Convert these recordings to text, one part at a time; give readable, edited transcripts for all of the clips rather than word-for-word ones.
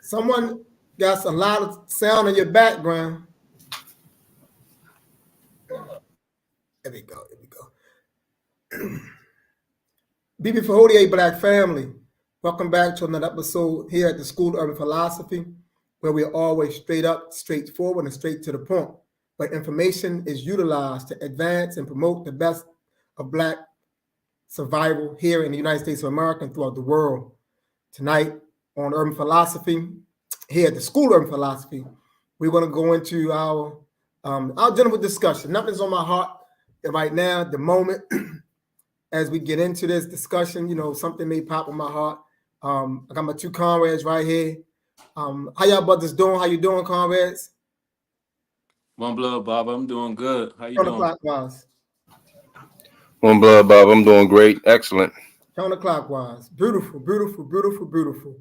Someone got a lot of sound in your background. There we go. There we go. BB Fahodier Black family, welcome back to another episode here at the School of Urban Philosophy, where we are always straight up, straightforward, and straight to the point, where information is utilized to advance and promote the best of Black survival here in the United States of America and throughout the world. Tonight on Urban Philosophy, here at the School of Urban Philosophy, we're going to go into our general discussion. Nothing's on my heart right now at the moment. As we get into this discussion, something may pop in my heart. I got my two comrades right here. How y'all brothers doing? How you doing, comrades? One blood, Bob. I'm doing good. How you doing? Counterclockwise. One blood, Bob. I'm doing great. Excellent. Counterclockwise. Beautiful, beautiful, beautiful, beautiful.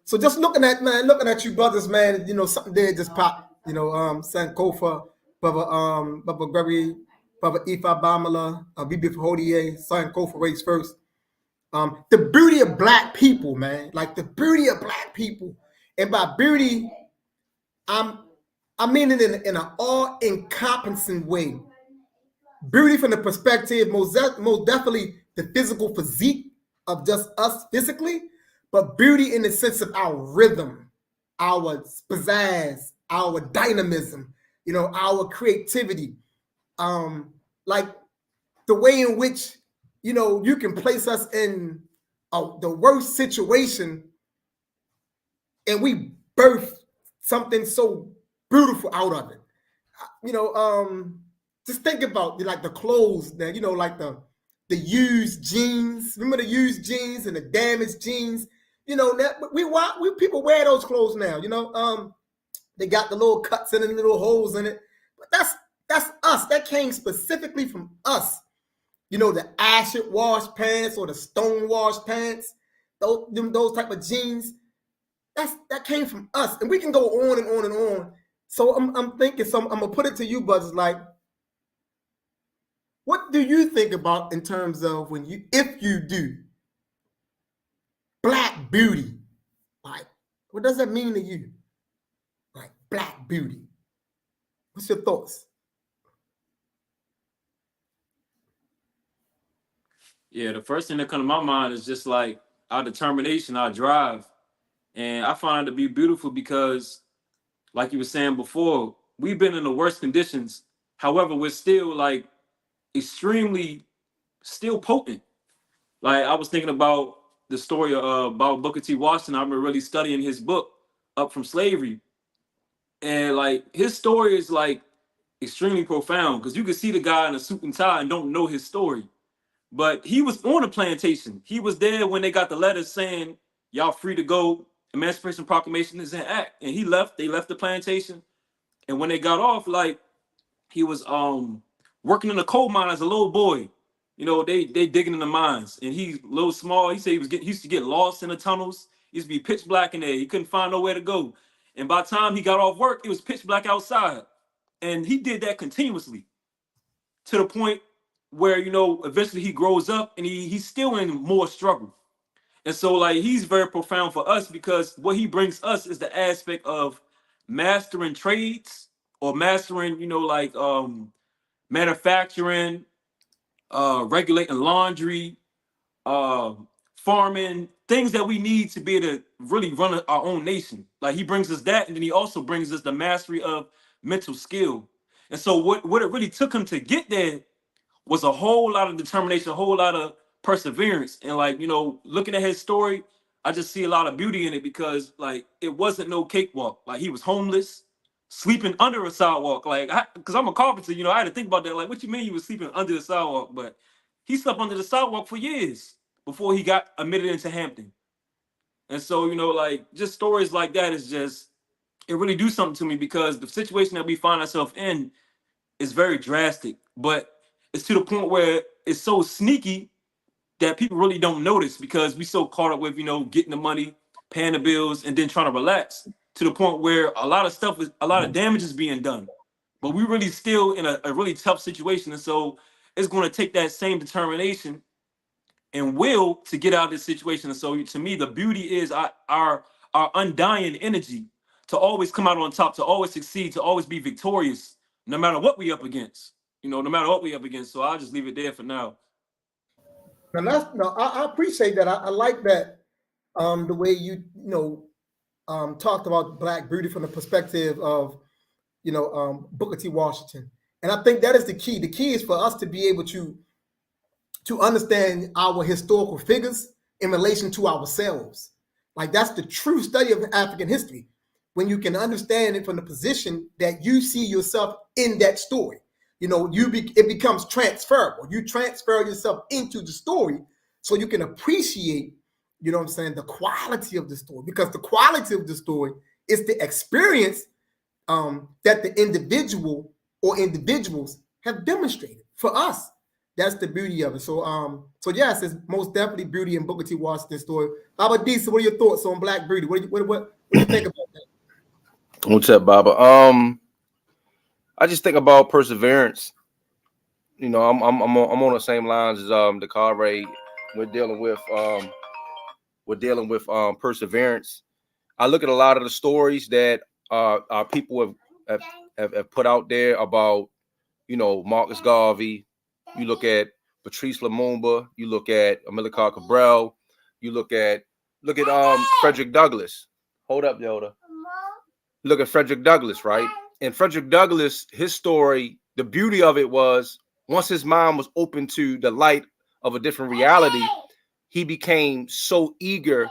So just looking at you brothers, man, something did just pop. Sankofa, Brother Gregory, Brother Ifa Bamala, BB Fahodier, Sankofa race first. The beauty of Black people, man, like the beauty of Black people. And by beauty, I mean it in an all-encompassing way. Beauty from the perspective, most definitely the physical physique of just us physically, but beauty in the sense of our rhythm, our pizzazz, our dynamism, our creativity. Like the way in which, you can place us in the worst situation and we birth something so beautiful out of it. Just think about like the clothes that, like the used jeans. Remember the used jeans and the damaged jeans? That we people wear those clothes now. They got the little cuts in it, little holes in it. But that's us. That came specifically from us. The acid wash pants or the stone wash pants, those type of jeans. That came from us, and we can go on and on and on. So I'm thinking, I'm gonna put it to you, brothers. Like, what do you think about in terms of if you do Black beauty? Like, what does that mean to you? Like Black beauty. What's your thoughts? Yeah, the first thing that comes to my mind is just like our determination, our drive. And I find it to be beautiful because, like you were saying before, we've been in the worst conditions. However, we're still like extremely still potent. Like I was thinking about the story about Booker T. Washington. I've been really studying his book, Up from Slavery. And like his story is like extremely profound because you can see the guy in a suit and tie and don't know his story. But he was on a plantation. He was there when they got the letters saying, y'all free to go. Emancipation Proclamation is an act. And he left. They left the plantation. And when they got off, like he was working in a coal mine as a little boy. They digging in the mines. And he's a little small. He said he used to get lost in the tunnels. It used to be pitch black in there. He couldn't find nowhere to go. And by the time he got off work, it was pitch black outside. And he did that continuously to the point where, eventually he grows up and he's still in more struggle. And so like he's very profound for us because what he brings us is the aspect of mastering trades or mastering, manufacturing, regulating laundry, farming, things that we need to be able to really run our own nation. Like he brings us that, and then he also brings us the mastery of mental skill. And so what it really took him to get there was a whole lot of determination, a whole lot of perseverance. And like, looking at his story, I just see a lot of beauty in it because like it wasn't no cakewalk. Like he was homeless, sleeping under a sidewalk. Like, because I'm a carpenter, I had to think about that. Like, what you mean you was sleeping under the sidewalk? But he slept under the sidewalk for years before he got admitted into Hampton. And so, like just stories like that is just, it really do something to me because the situation that we find ourselves in is very drastic, but it's to the point where it's so sneaky that people really don't notice because we so caught up with, getting the money, paying the bills, and then trying to relax to the point where a lot of damage is being done. But we really still in a really tough situation. And so it's going to take that same determination and will to get out of this situation. And so to me, the beauty is our undying energy to always come out on top, to always succeed, to always be victorious, no matter what we up against. No matter what we up against. So I'll just leave it there for now. And I appreciate that. I like that. The way you talked about Black beauty from the perspective of Booker T. Washington, and I think that is the key. The key is for us to be able to understand our historical figures in relation to ourselves. Like that's the true study of African history, when you can understand it from the position that you see yourself in that story. It becomes transferable. You transfer yourself into the story so you can appreciate, the quality of the story, because the quality of the story is the experience that the individual or individuals have demonstrated. For us, that's the beauty of it. So yes, it's most definitely beauty in Booker T. Washington's story. How about Deesa? What are your thoughts on Black beauty? What do you think about that? What's up, Baba? I just think about perseverance. I'm on the same lines as the Carre. We're dealing with perseverance. I look at a lot of the stories that our people have put out there about, Marcus Garvey. You look at Patrice Lumumba. You look at Amilcar Cabral. You look at Frederick Douglass. Hold up, Yoda. Look at Frederick Douglass, right? And Frederick Douglass, his story, the beauty of it was once his mind was open to the light of a different reality, he became so eager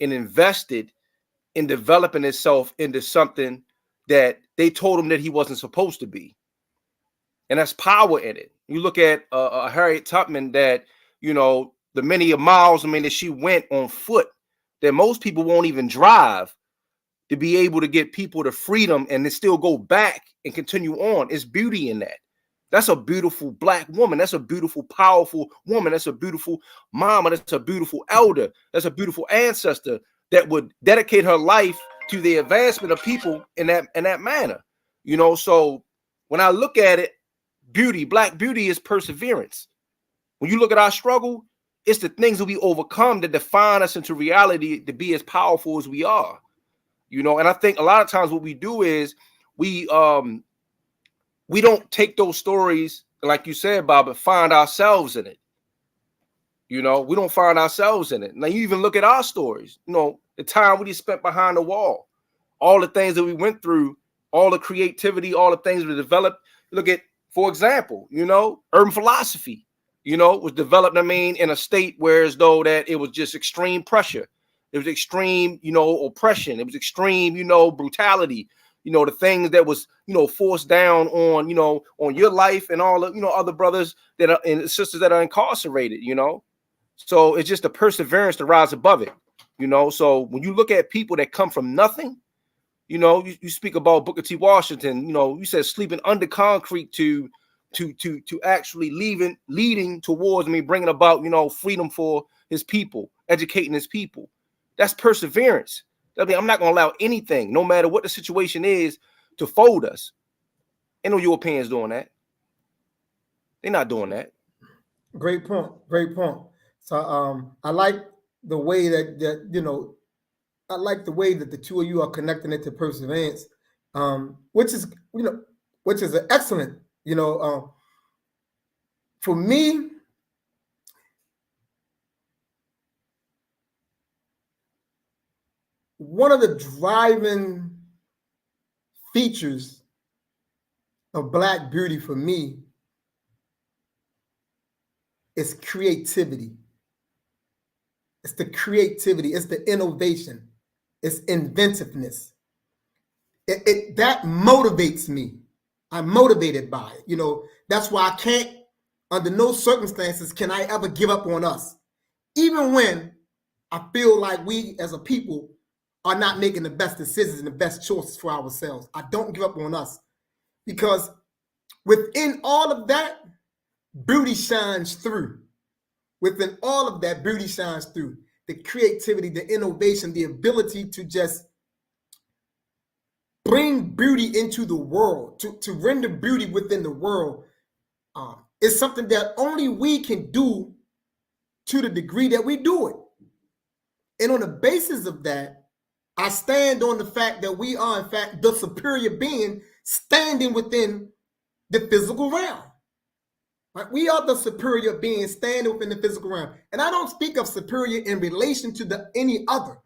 and invested in developing himself into something that they told him that he wasn't supposed to be. And that's power in it. You look at Harriet Tubman, that, the many miles, that she went on foot, that most people won't even drive, to be able to get people to freedom and then still go back and continue on. It's beauty in that. That's a beautiful Black woman. That's a beautiful, powerful woman. That's a beautiful mama. That's a beautiful elder. That's a beautiful ancestor that would dedicate her life to the advancement of people in that manner. So when I look at it, beauty, Black beauty is perseverance. When you look at our struggle, it's the things that we overcome that define us into reality to be as powerful as we are. And I think a lot of times what we do is we don't take those stories, like you said, Bob, but find ourselves in it. We don't find ourselves in it. Now you even look at our stories, the time we spent behind the wall, all the things that we went through, all the creativity, all the things we developed. Look at, for example, urban philosophy, was developed, in a state where as though that it was just extreme pressure. It was extreme, oppression. It was extreme, brutality. The things that was, forced down on, on your life and all the, other brothers that are and sisters that are incarcerated. So it's just the perseverance to rise above it. So when you look at people that come from nothing, you speak about Booker T. Washington. You said sleeping under concrete to actually leading towards bringing about, freedom for his people, educating his people. That's perseverance. I'm not going to allow anything, no matter what the situation is, to fold us. Ain't no Europeans doing that. They're not doing that. Great point. Great point. So I like the way that I like the way that the two of you are connecting it to perseverance, which is an excellent. For me, one of the driving features of Black beauty for me is creativity. It's the creativity. It's the innovation. It's inventiveness. That motivates me. I'm motivated by it. That's why I can't, under no circumstances, can I ever give up on us. Even when I feel like we as a people are not making the best decisions and the best choices for ourselves. I don't give up on us, because within all of that, beauty shines through. Within all of that, beauty shines through. The creativity, the innovation, the ability to just bring beauty into the world, to render beauty within the world, is something that only we can do to the degree that we do it. And on the basis of that, I stand on the fact that we are, in fact, the superior being standing within the physical realm. Right? We are the superior being standing within the physical realm. And I don't speak of superior in relation to any other,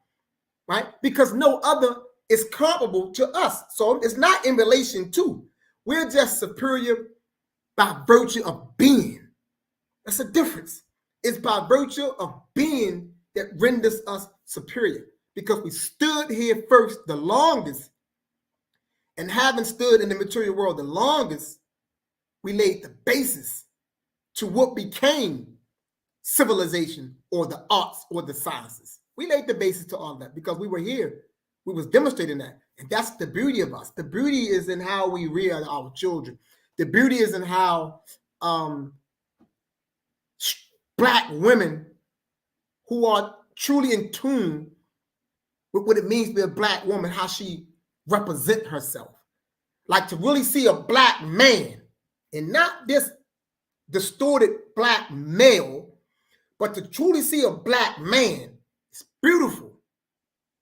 right? Because no other is comparable to us. So it's not in relation to. We're just superior by virtue of being. That's a difference. It's by virtue of being that renders us superior. Because we stood here first the longest, and having stood in the material world the longest, we laid the basis to what became civilization or the arts or the sciences. We laid the basis to all that because we were here. We was demonstrating that. And that's the beauty of us. The beauty is in how we rear our children. The beauty is in how Black women who are truly in tune with what it means to be a Black woman, how she represents herself. Like to really see a Black man and not this distorted Black male, but to truly see a Black man. It's beautiful.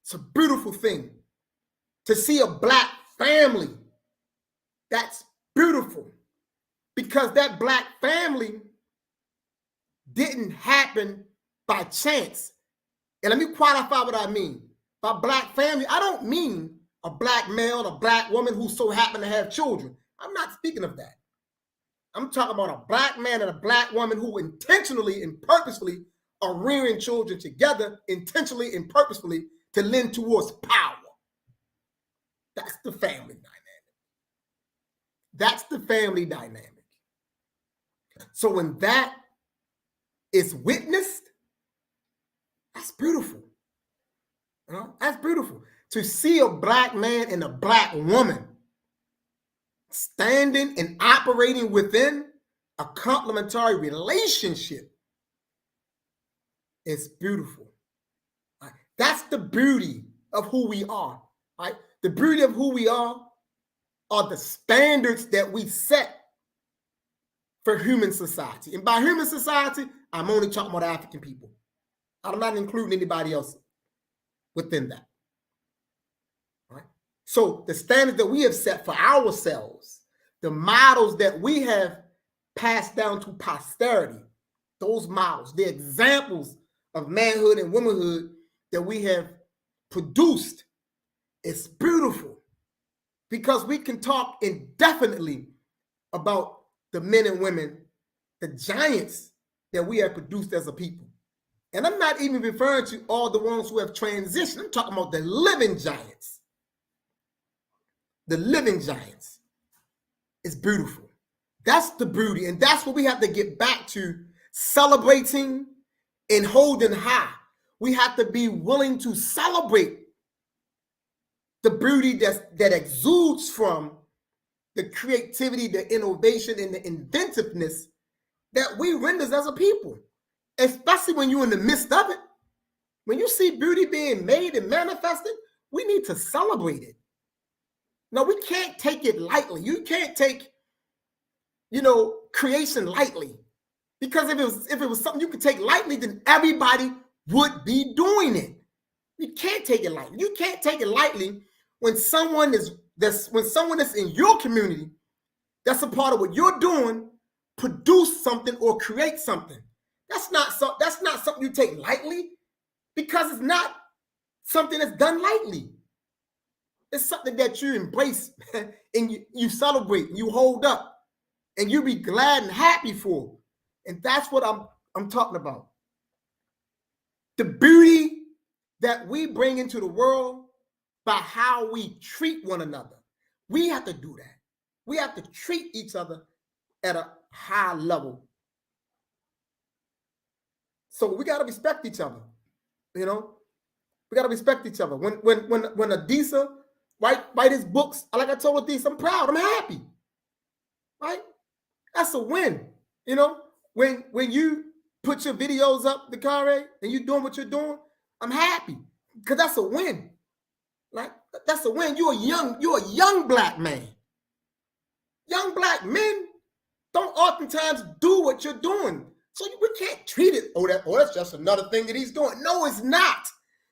It's a beautiful thing. To see a Black family, that's beautiful. Because that Black family didn't happen by chance. And let me qualify what I mean. By Black family, I don't mean a Black male, a Black woman who so happen to have children. I'm not speaking of that. I'm talking about a Black man and a Black woman who intentionally and purposefully are rearing children together, intentionally and purposefully to lend towards power. That's the family dynamic. That's the family dynamic. So when that is witnessed, that's beautiful. You know, that's beautiful. To see a Black man and a Black woman standing and operating within a complementary relationship is beautiful. Right? That's the beauty of who we are. Right? The beauty of who we are the standards that we set for human society. And by human society, I'm only talking about African people. I'm not including anybody else within that. Right? So the standards that we have set for ourselves, the models that we have passed down to posterity, those models, the examples of manhood and womanhood that we have produced, it's beautiful because we can talk indefinitely about the men and women, the giants that we have produced as a people. And I'm not even referring to all the ones who have transitioned. I'm talking about the living giants. The living giants. It's beautiful. That's the beauty. And that's what we have to get back to, celebrating and holding high. We have to be willing to celebrate the beauty that exudes from the creativity, the innovation, and the inventiveness that we render as a people. Especially when you're in the midst of it. When you see beauty being made and manifested, we need to celebrate it. No, we can't take it lightly. You can't take, creation lightly. Because if it was something you could take lightly, then everybody would be doing it. You can't take it lightly. You can't take it lightly when someone is in your community that's a part of what you're doing, produce something or create something. That's not something you take lightly, because it's not something that's done lightly. It's something that you embrace and you celebrate, and you hold up, and you be glad and happy for. And that's what I'm talking about. The beauty that we bring into the world by how we treat one another. We have to do that. We have to treat each other at a high level. So we got to respect each other. We got to respect each other. When Adisa write his books, like I told Adisa, I'm proud, I'm happy. Right? That's a win. When you put your videos up, Dakare, and you doing what you're doing, I'm happy. Because that's a win. Like, that's a win. You're a young Black man. Young Black men don't oftentimes do what you're doing. So we can't treat it, that's just another thing that he's doing. No, it's not.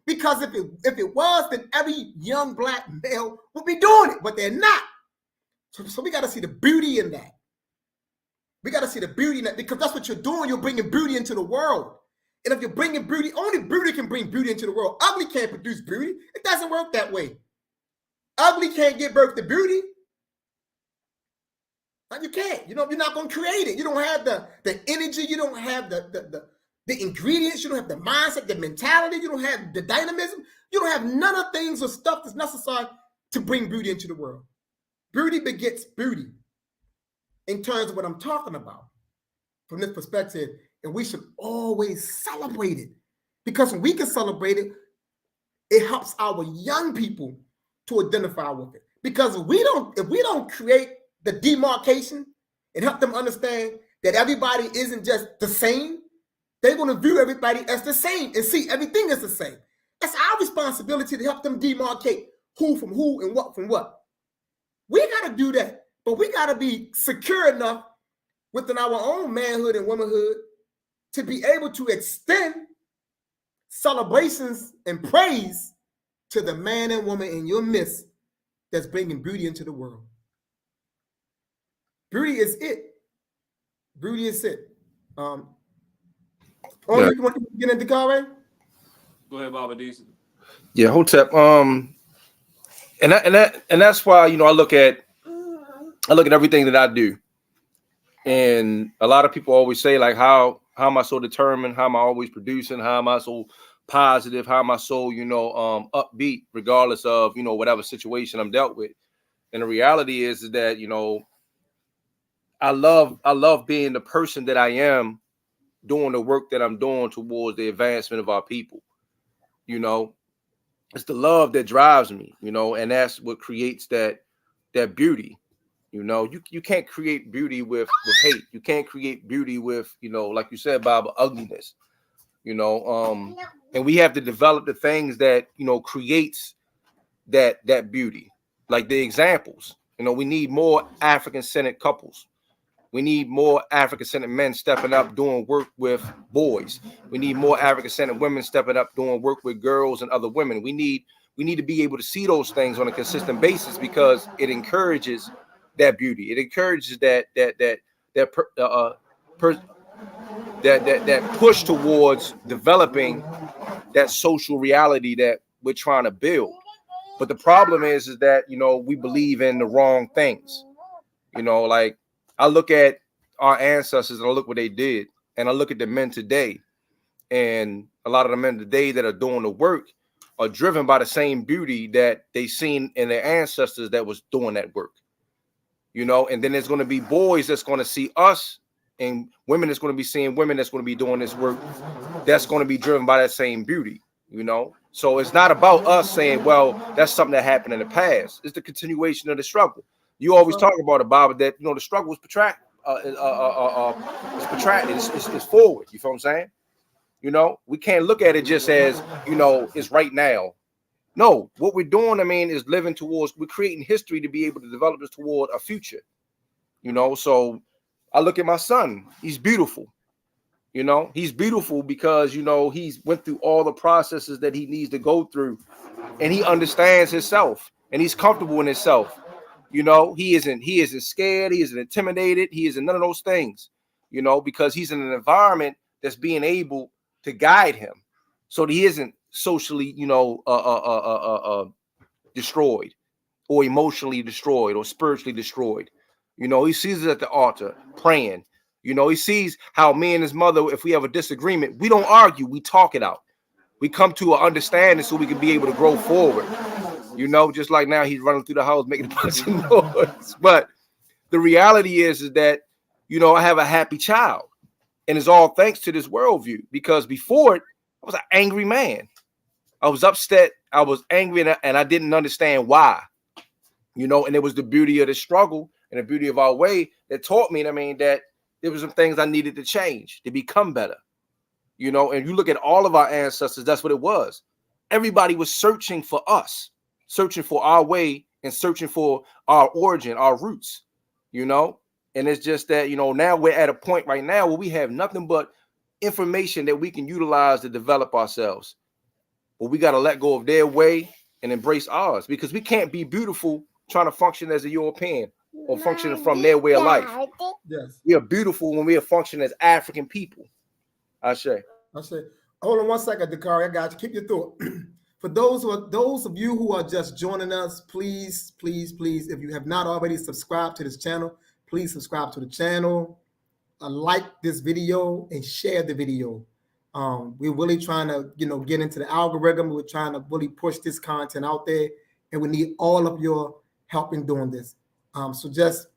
Because if it was, then every young black male would be doing it, but they're not. So we got to see the beauty in that. We got to see the beauty in that, because that's what you're doing. You're bringing beauty into the world. And if you're bringing beauty, only beauty can bring beauty into the world. Ugly can't produce beauty. It doesn't work that way. Ugly can't give birth to beauty. Like, you can't. You're not going to create it. You don't have the energy. You don't have the ingredients. You don't have the mindset, the mentality. You don't have the dynamism. You don't have none of things or stuff that's necessary to bring beauty into the world. Beauty begets beauty in terms of what I'm talking about from this perspective. And we should always celebrate it, because when we can celebrate it, it helps our young people to identify with it. Because if we don't create the demarcation and help them understand that everybody isn't just the same, they're going to view everybody as the same and see everything as the same. That's our responsibility to help them demarcate who from who and what from what. We got to do that, but we got to be secure enough within our own manhood and womanhood to be able to extend celebrations and praise to the man and woman in your midst that's bringing beauty into the world. Beauty is it. Beauty is it. You want to get into car, right? Go ahead, Baba D. Yeah, Hotep. And that's why, I look at everything that I do. And a lot of people always say, like, how am I so determined? How am I always producing? How am I so positive? How am I so, upbeat, regardless of, whatever situation I'm dealt with? And the reality is that, I love being the person that I am, doing the work that I'm doing towards the advancement of our people. It's the love that drives me, and that's what creates that beauty. You can't create beauty with hate. You can't create beauty with, like you said, Bob, ugliness. And we have to develop the things that, creates that beauty. Like the examples. We need more African-centered couples. We need more African-centered men stepping up, doing work with boys. We need more African-centered women stepping up, doing work with girls and other women. We need to be able to see those things on a consistent basis, because it encourages that beauty. It encourages that push towards developing that social reality that we're trying to build. But the problem is that, we believe in the wrong things. Like, I look at our ancestors and I look what they did, and I look at the men today, and a lot of the men today that are doing the work are driven by the same beauty that they seen in their ancestors that was doing that work. And then there's going to be boys that's going to see us, and women that's going to be seeing women that's going to be doing this work that's going to be driven by that same beauty. So it's not about us saying, well, that's something that happened in the past. It's the continuation of the struggle. You always talk about it, Bob, that the struggle is protracted. It's forward. You feel what I'm saying? We can't look at it just as it's right now. No, what we're doing, is we're creating history to be able to develop this toward a future. So I look at my son. He's beautiful. He's beautiful because he's went through all the processes that he needs to go through, and he understands himself, and he's comfortable in himself. He isn't scared. He isn't intimidated. He isn't none of those things, because he's in an environment that's being able to guide him, so that he isn't socially, destroyed, or emotionally destroyed, or spiritually destroyed. He sees it at the altar praying. He sees how me and his mother, if we have a disagreement, we don't argue. We talk it out. We come to an understanding so we can be able to grow forward. Just like now he's running through the house making a bunch of noise. But the reality is that, I have a happy child. And it's all thanks to this worldview. Because before it, I was an angry man. I was upset. I was angry, and I didn't understand why. And it was the beauty of the struggle and the beauty of our way that taught me, that there were some things I needed to change to become better. And you look at all of our ancestors, that's what it was. Everybody was searching for us. Searching for our way and searching for our origin, our roots, and it's just that, now we're at a point right now where we have nothing but information that we can utilize to develop ourselves. But we got to let go of their way and embrace ours, because we can't be beautiful trying to function as a European or functioning from their way of life. Yes. We are beautiful when we are functioning as African people. I say. Hold on one second, Dakari. I got you. Keep your thought. For those of you who are just joining us, please, if you have not already subscribed to this channel, please subscribe to the channel, like this video, and share the video. We're really trying to, get into the algorithm. We're trying to really push this content out there, and we need all of your help in doing this. So just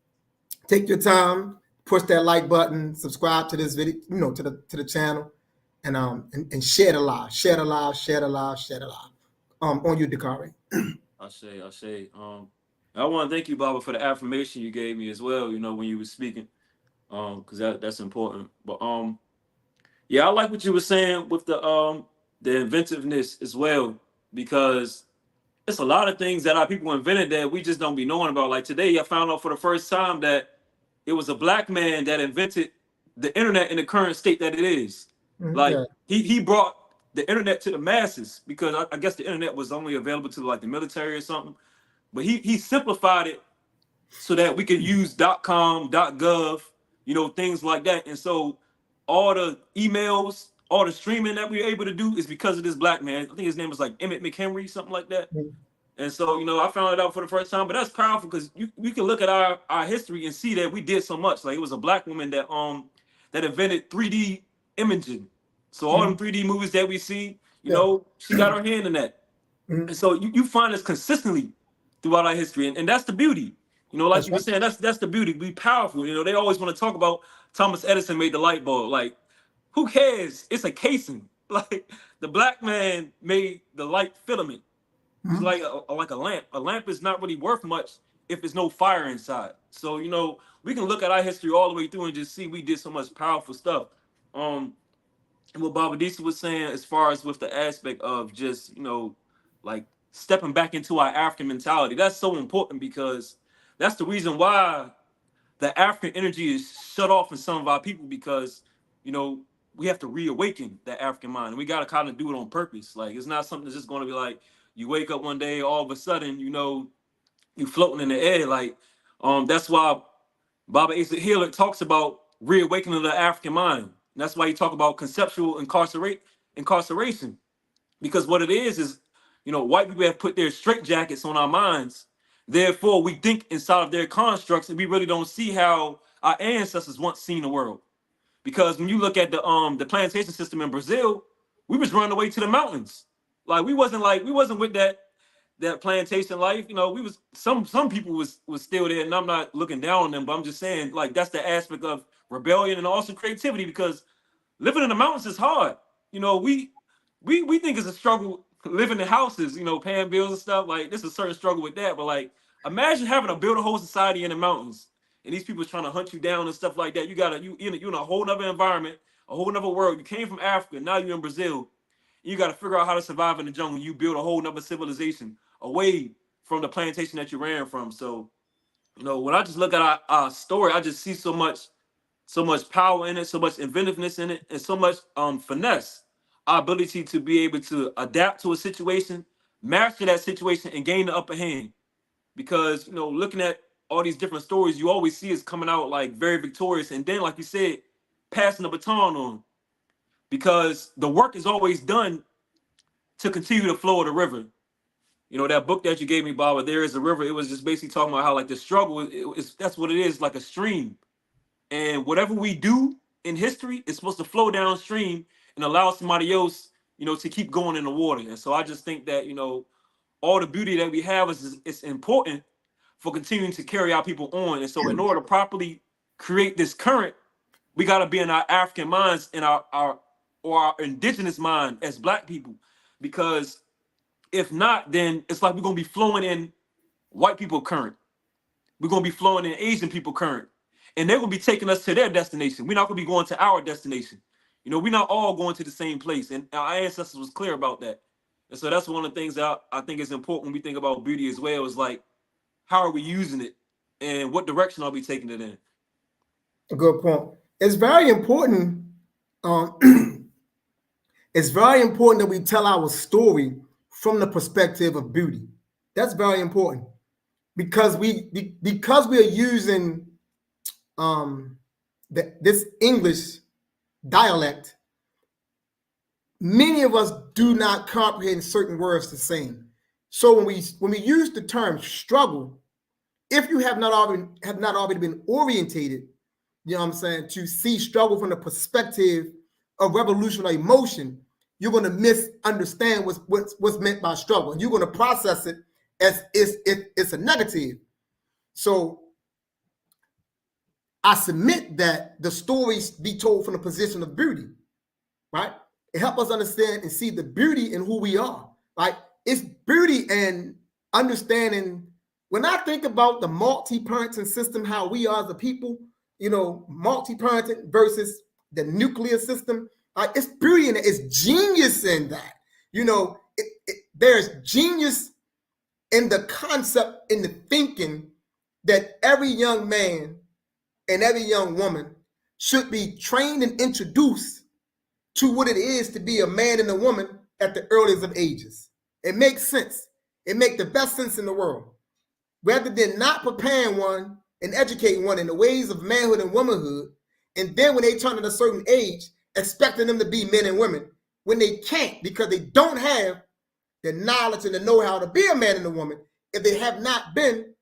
take your time, push that like button, subscribe to this video, to the channel, and share the live, share the live. On you, Dakari. I say. I want to thank you, Baba, for the affirmation you gave me as well. When you were speaking, because that's important. But yeah, I like what you were saying with the inventiveness as well, because it's a lot of things that our people invented that we just don't be knowing about. Like today, I found out for the first time that it was a black man that invented the internet in the current state that it is. Like he brought the internet to the masses, because I guess the internet was only available to like the military or something. But he simplified it so that we could use .com, .gov, things like that. And so all the emails, all the streaming that we were able to do is because of this black man. I think his name was like Emmett McHenry, something like that. And so, I found it out for the first time. But that's powerful, because we can look at our history and see that we did so much. Like, it was a black woman that invented 3D imaging. So all them 3D movies that we see, she got her hand in that. And so you find this consistently throughout our history. And that's the beauty. Like you were saying, that's the beauty. Be powerful. They always want to talk about Thomas Edison made the light bulb. Like, who cares? It's a casing. Like, the black man made the light filament. It's like a lamp. A lamp is not really worth much if there's no fire inside. So, we can look at our history all the way through and just see we did so much powerful stuff. And what Baba Disa was saying, as far as with the aspect of just, like stepping back into our African mentality, that's so important, because that's the reason why the African energy is shut off in some of our people, because, we have to reawaken that African mind. And we got to kind of do it on purpose. Like, it's not something that's just going to be like, you wake up one day, all of a sudden, you floating in the air. Like, that's why Baba Asa Healer talks about reawakening the African mind. And that's why he talk about conceptual incarceration. Because what it is, white people have put their straitjackets on our minds. Therefore, we think inside of their constructs, and we really don't see how our ancestors once seen the world. Because when you look at the plantation system in Brazil, we was running away to the mountains. Like, we wasn't with that plantation life. We was some people was still there, and I'm not looking down on them, but I'm just saying, like, that's the aspect of rebellion and also creativity, because living in the mountains is hard. We think it's a struggle living in houses, paying bills and stuff. Like, there's a certain struggle with that. But like, imagine having to build a whole society in the mountains, and these people trying to hunt you down and stuff like that. You're in a whole nother environment, a whole nother world. You came from Africa, now you're in Brazil. You got to figure out how to survive in the jungle. You build a whole nother civilization away from the plantation that you ran from. So, when I just look at our story, I just see so much power in it, so much inventiveness in it, and so much finesse. Our ability to be able to adapt to a situation, master that situation, and gain the upper hand. Because, looking at all these different stories, you always see us coming out like very victorious. And then, like you said, passing the baton on. Because the work is always done to continue the flow of the river. That book that you gave me, Baba, There Is a River, it was just basically talking about how, like, the struggle, that's what it is, like a stream. And whatever we do in history is supposed to flow downstream and allow somebody else, to keep going in the water. And so I just think that, all the beauty that we have is important for continuing to carry our people on. And so in order to properly create this current, we got to be in our African minds and our indigenous mind as Black people. Because if not, then it's like we're going to be flowing in white people current. We're going to be flowing in Asian people current. And they're going to be taking us to their destination. We're not going to be going to our destination. We're not all going to the same place. And our ancestors was clear about that. And so that's one of the things that I think is important when we think about beauty as well, is like, how are we using it? And what direction are we taking it in? A good point. It's very important It's very important that we tell our story from the perspective of beauty. That's very important because we are using this English dialect. Many of us do not comprehend certain words the same. So when we use the term struggle, if you have not already been orientated, you know what I'm saying, to see struggle from the perspective of revolutionary emotion, you're going to misunderstand what's meant by struggle, and you're going to process it as it's a negative. So I submit that the stories be told from the position of beauty, right? It helps us understand and see the beauty in who we are, right? It's beauty and understanding. When I think about the multi-parenting system, how we are as a people, you know, multi-parenting versus the nuclear system, it's beauty in it. It's genius in that. You know, there's genius in the concept, in the thinking that every young man and every young woman should be trained and introduced to what it is to be a man and a woman at the earliest of ages. It makes sense. It makes the best sense in the world. Rather than not preparing one and educating one in the ways of manhood and womanhood, and then when they turn at a certain age, expecting them to be men and women, when they can't because they don't have the knowledge and the know-how to be a man and a woman if they have not been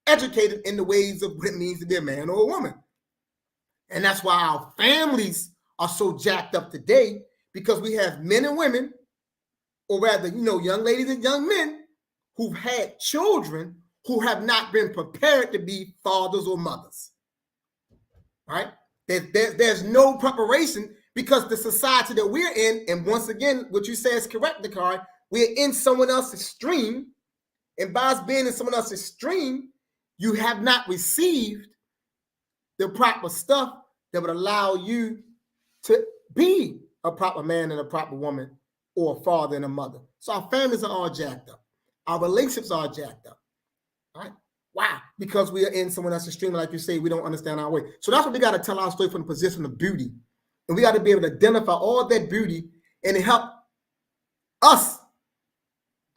educated in the ways of what it means to be a man or a woman. And that's why our families are so jacked up today, because we have men and women, or rather, you know, young ladies and young men who've had children who have not been prepared to be fathers or mothers, right? There's no preparation because the society that we're in, and once again, what you say is correct, Dakari, we're in someone else's stream, and by us being in someone else's stream, you have not received the proper stuff that would allow you to be a proper man and a proper woman, or a father and a mother. So our families are all jacked up. Our relationships are jacked up. Right? Why? Because we are in someone else's stream, like you say, we don't understand our way. So that's what we got to tell our story from the position of beauty. And we got to be able to identify all that beauty and help us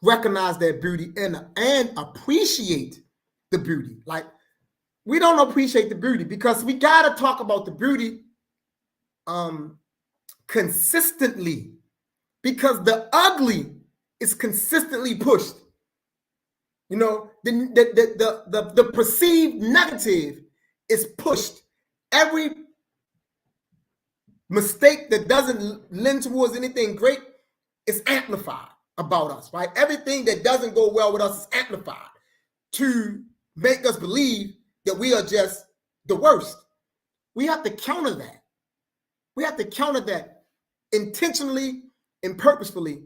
recognize that beauty and appreciate the beauty. Like, we don't appreciate the beauty because we got to talk about the beauty consistently, because the ugly is consistently pushed. You know, the perceived negative is pushed. Every mistake that doesn't lend towards anything great is amplified about us, right? Everything that doesn't go well with us is amplified to make us believe that we are just the worst. We have to counter that. We have to counter that intentionally and purposefully,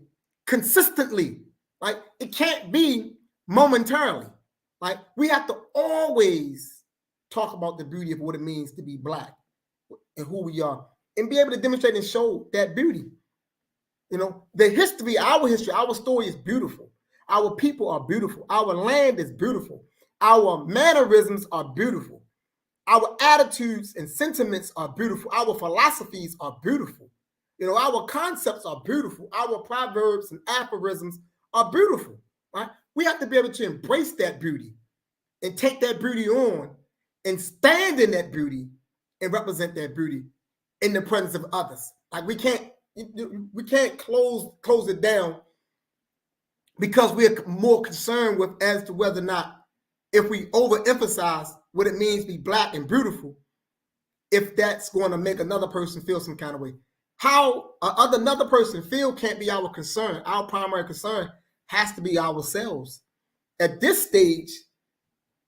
consistently. Like, it can't be momentarily. Like, we have to always talk about the beauty of what it means to be Black and who we are, and be able to demonstrate and show that beauty. You know, the history, our story is beautiful. Our people are beautiful. Our land is beautiful. Our mannerisms are beautiful. Our attitudes and sentiments are beautiful. Our philosophies are beautiful. You know, our concepts are beautiful. Our proverbs and aphorisms are beautiful, right? We have to be able to embrace that beauty and take that beauty on and stand in that beauty and represent that beauty in the presence of others. Like, we can't close it down because we're more concerned with as to whether or not, if we overemphasize what it means to be Black and beautiful, if that's going to make another person feel some kind of way. How another person feel can't be our concern. Our primary concern has to be ourselves. At this stage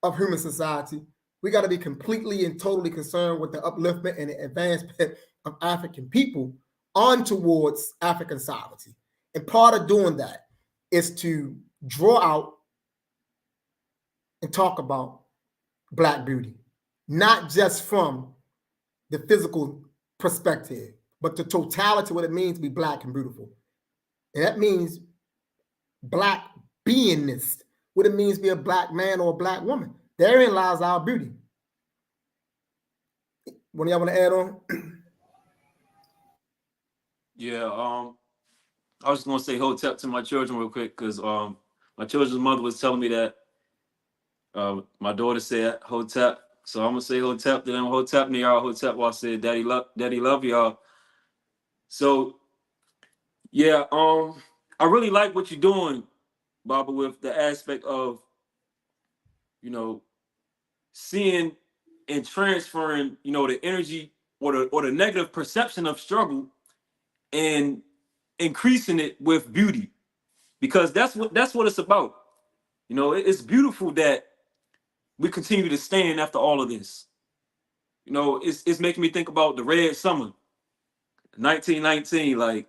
of human society, we got to be completely and totally concerned with the upliftment and the advancement of African people on towards African sovereignty. And part of doing that is to draw out and talk about Black beauty, not just from the physical perspective, but the totality of what it means to be Black and beautiful. And that means Black beingness, what it means to be a Black man or a Black woman. Therein lies our beauty. What do y'all want to add on? Yeah, I was just gonna say hotep to my children real quick because my children's mother was telling me that my daughter said hotep, so I'm gonna say hotep to them, hotep to y'all, hotep while I said daddy love y'all. So yeah, I really like what you're doing, Baba, with the aspect of, you know, seeing and transferring, you know, the energy or the negative perception of struggle and increasing it with beauty, because that's what it's about. You know, it's beautiful that we continue to stand after all of this. You know, it's making me think about the Red Summer, 1919. Like,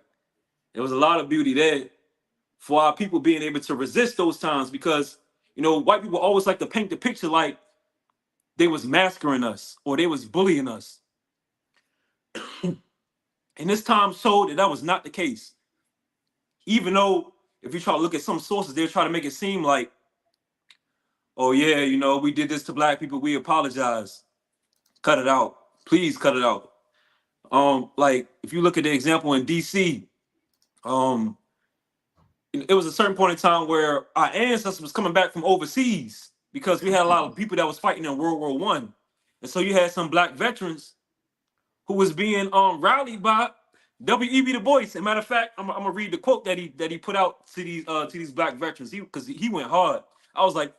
there was a lot of beauty there for our people being able to resist those times, because, you know, white people always like to paint the picture like they was massacring us or they was bullying us. And this time showed that that was not the case. Even though if you try to look at some sources, they're trying to make it seem like, oh yeah, you know, we did this to black people, we apologize. Cut it out. Please cut it out. Like if you look at the example in DC, it was a certain point in time where our ancestors was coming back from overseas because we had a lot of people that was fighting in World War One. And so you had some black veterans who was being rallied by W.E.B. Du Bois. As a matter of fact, I'm gonna read the quote that he put out to these black veterans. Because he went hard. I was like,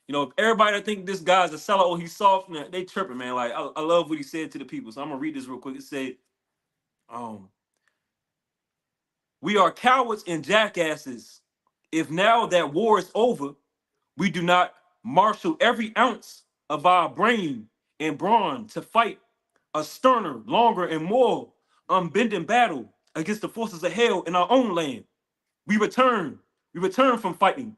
you know, if everybody that think this guy's a sellout or he's soft, man, they tripping, man. Like I love what he said to the people. So I'm gonna read this real quick. It said, we are cowards and jackasses if now that war is over, we do not marshal every ounce of our brain and brawn to fight a sterner, longer, and more unbending battle against the forces of hell in our own land. We return from fighting.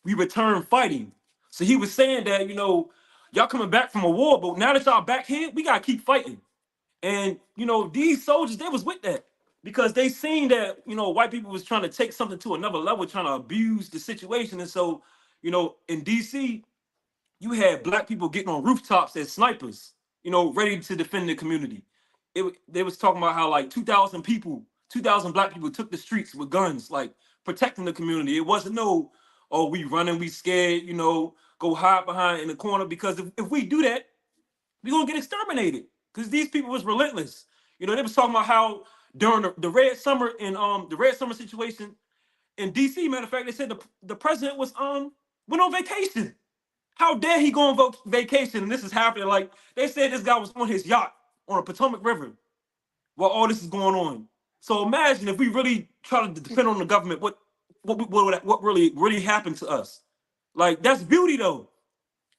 We return fighting. So he was saying that, you know, y'all coming back from a war, but now that y'all back here, we gotta keep fighting. And, you know, these soldiers, they was with that because they seen that, you know, white people was trying to take something to another level, trying to abuse the situation. And so, you know, in DC, you had black people getting on rooftops as snipers, you know, ready to defend the community. They was talking about how like 2,000 people, 2,000 black people took the streets with guns, like protecting the community. It wasn't no, oh, we running, we scared, you know, go hide behind in the corner, because if we do that, we're gonna get exterminated, because these people was relentless. You know, they was talking about how during the Red Summer and the Red Summer situation in DC, matter of fact, they said the president was went on vacation. How dare he go on vacation? And this is happening. Like, they said this guy was on his yacht on the Potomac River while all this is going on. So imagine if we really try to depend on the government, what really happened to us? Like, that's beauty though.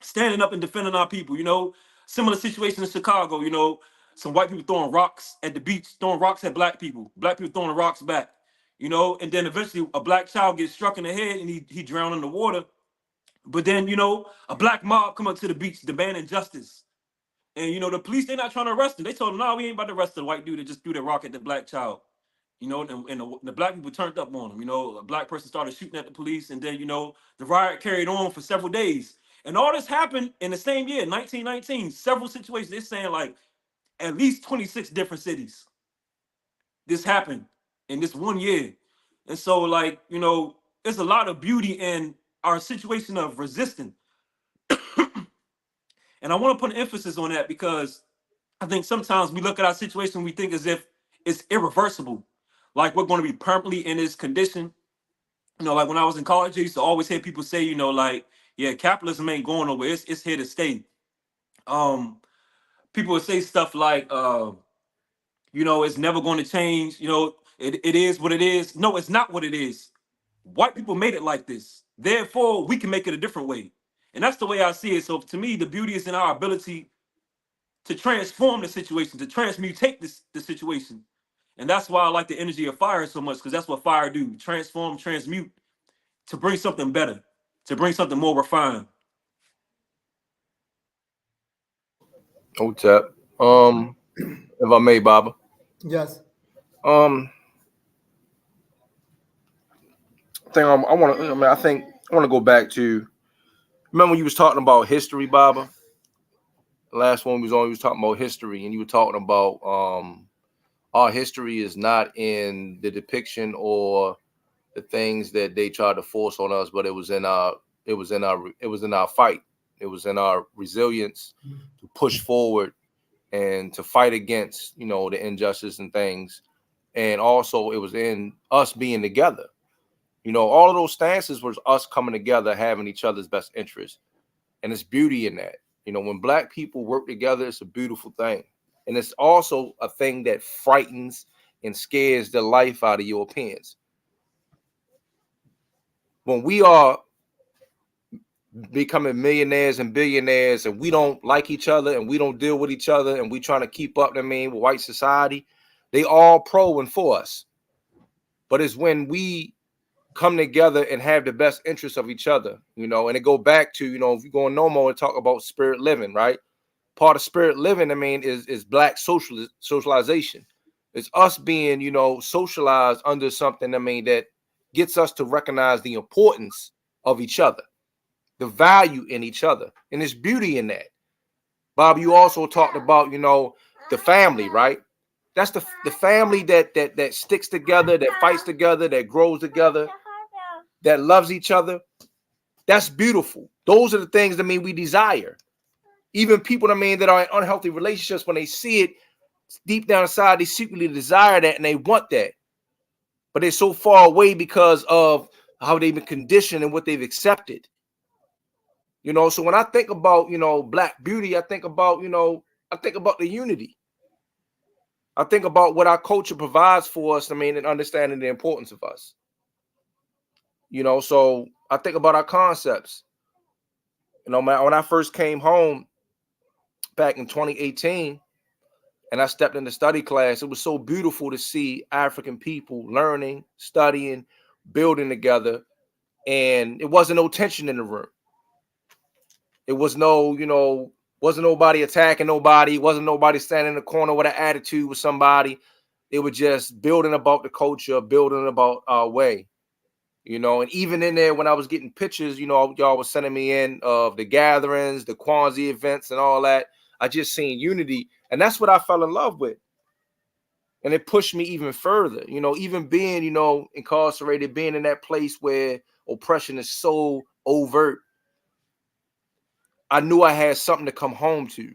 Standing up and defending our people, you know. Similar situation in Chicago, you know, some white people throwing rocks at the beach, throwing rocks at black people throwing the rocks back, you know, and then eventually a black child gets struck in the head and he drowned in the water. But then, you know, a black mob come up to the beach demanding justice. And, you know, the police, they're not trying to arrest him. They told him, no, we ain't about to arrest the white dude that just threw that rock at the black child. You know, and the black people turned up on him. You know, a black person started shooting at the police. And then, you know, the riot carried on for several days. And all this happened in the same year, 1919. Several situations. They're saying like at least 26 different cities. This happened in this one year. And so, like, you know, there's a lot of beauty in our situation of resisting. And I want to put an emphasis on that because I think sometimes we look at our situation, we think as if it's irreversible. Like we're going to be permanently in this condition. You know, like when I was in college, I used to always hear people say, you know, like, yeah, capitalism ain't going nowhere. It's here to stay. People would say stuff like, you know, it's never going to change. You know, it is what it is. No, it's not what it is. White people made it like this. Therefore, we can make it a different way. And that's the way I see it. So to me, the beauty is in our ability to transform the situation, to transmutate the situation. And that's why I like the energy of fire so much, because that's what fire do. Transform, transmute, to bring something better, to bring something more refined. Hotep. If I may, Baba. Yes. I think I want to go back to, remember when you was talking about history, Baba? The last one we was on, you was talking about history, and you were talking about our history is not in the depiction or the things that they tried to force on us, but it was in our fight. It was in our resilience to push forward and to fight against, the injustice and things. And also it was in us being together. All of those stances was us coming together, having each other's best interest. And it's beauty in that. When Black people work together, it's a beautiful thing. And it's also a thing that frightens and scares the life out of Europeans. When we are becoming millionaires and billionaires and we don't like each other and we don't deal with each other and we trying to keep up, with white society, they all pro and for us. But it's when we come together and have the best interests of each other, and it go back to, if you go on Nomo and talk about spirit living, right? Part of spirit living, is Black socialization. It's us being, socialized under something, that gets us to recognize the importance of each other, the value in each other, and there's beauty in that. Bob, you also talked about, the family, right? That's the family that sticks together, that fights together, that grows together, that loves each other. That's beautiful. Those are the things we desire. Even people that are in unhealthy relationships, when they see it deep down inside, they secretly desire that and they want that. But they're so far away because of how they've been conditioned and what they've accepted. So when I think about, Black beauty, I think about the unity. I think about what our culture provides for us, and understanding the importance of us. So I think about our concepts. When I first came home back in 2018 and I stepped into study class, it was so beautiful to see African people learning, studying, building together. And it wasn't no tension in the room. It was wasn't nobody attacking nobody. Wasn't nobody standing in the corner with an attitude with somebody. It was just building about the culture, building about our way. And even in there, when I was getting pictures, y'all was sending me in of the gatherings, the Kwanzaa events and all that. I just seen unity. And that's what I fell in love with. And it pushed me even further, even being, incarcerated, being in that place where oppression is so overt. I knew I had something to come home to.